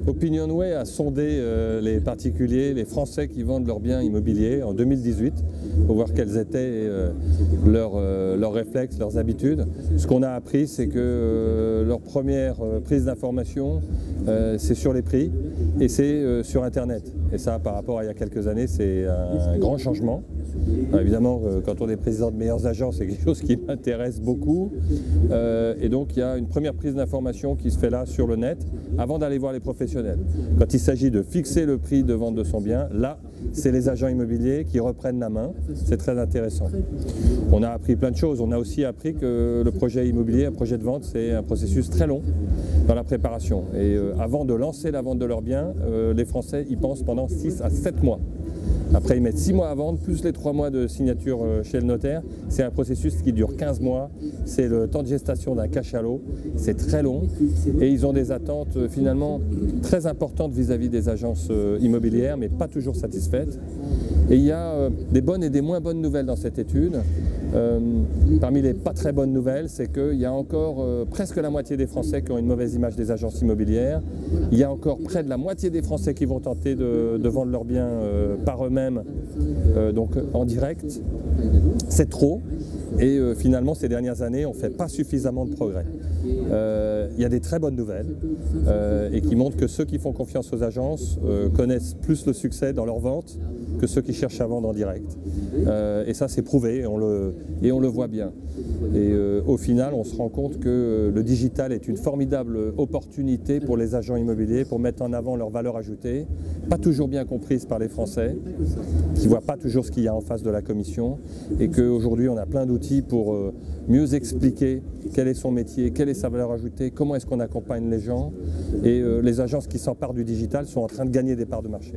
OpinionWay a sondé les particuliers, les Français qui vendent leurs biens immobiliers en 2018 pour voir quels étaient leurs réflexes, leurs habitudes. Ce qu'on a appris, c'est que leur première prise d'information, c'est sur les prix et c'est sur Internet. Et ça, par rapport à il y a quelques années, c'est un grand changement. Alors évidemment, quand on est président de meilleures agences, c'est quelque chose qui m'intéresse beaucoup. Et donc, il y a une première prise d'information qui se fait là sur le net avant d'aller voir les professionnels. Quand il s'agit de fixer le prix de vente de son bien, là, c'est les agents immobiliers qui reprennent la main. C'est très intéressant. On a appris plein de choses. On a aussi appris que le projet immobilier, un projet de vente, c'est un processus très long dans la préparation. Et avant de lancer la vente de leurs biens, les Français y pensent pendant 6 à 7 mois. Après, ils mettent 6 mois à vendre, plus les 3 mois de signature chez le notaire. C'est un processus qui dure 15 mois. C'est le temps de gestation d'un cachalot. C'est très long. Et ils ont des attentes finalement très importantes vis-à-vis des agences immobilières, mais pas toujours satisfaites. Et il y a des bonnes et des moins bonnes nouvelles dans cette étude. Parmi les pas très bonnes nouvelles, c'est qu'il y a encore presque la moitié des Français qui ont une mauvaise image des agences immobilières. Il y a encore près de la moitié des Français qui vont tenter de vendre leurs biens par eux-mêmes, donc en direct. C'est trop. Et finalement, ces dernières années, on ne fait pas suffisamment de progrès. Il y a des très bonnes nouvelles et qui montrent que ceux qui font confiance aux agences connaissent plus le succès dans leur vente que ceux qui cherchent à vendre en direct. Et ça, c'est prouvé et on le voit bien. Et au final, on se rend compte que le digital est une formidable opportunité pour les agents immobiliers pour mettre en avant leur valeur ajoutée, pas toujours bien comprise par les Français, qui ne voient pas toujours ce qu'il y a en face de la commission, et qu'aujourd'hui, on a plein d'outils pour mieux expliquer quel est son métier, quelle est sa valeur ajoutée, comment est-ce qu'on accompagne les gens. Et les agences qui s'emparent du digital sont en train de gagner des parts de marché.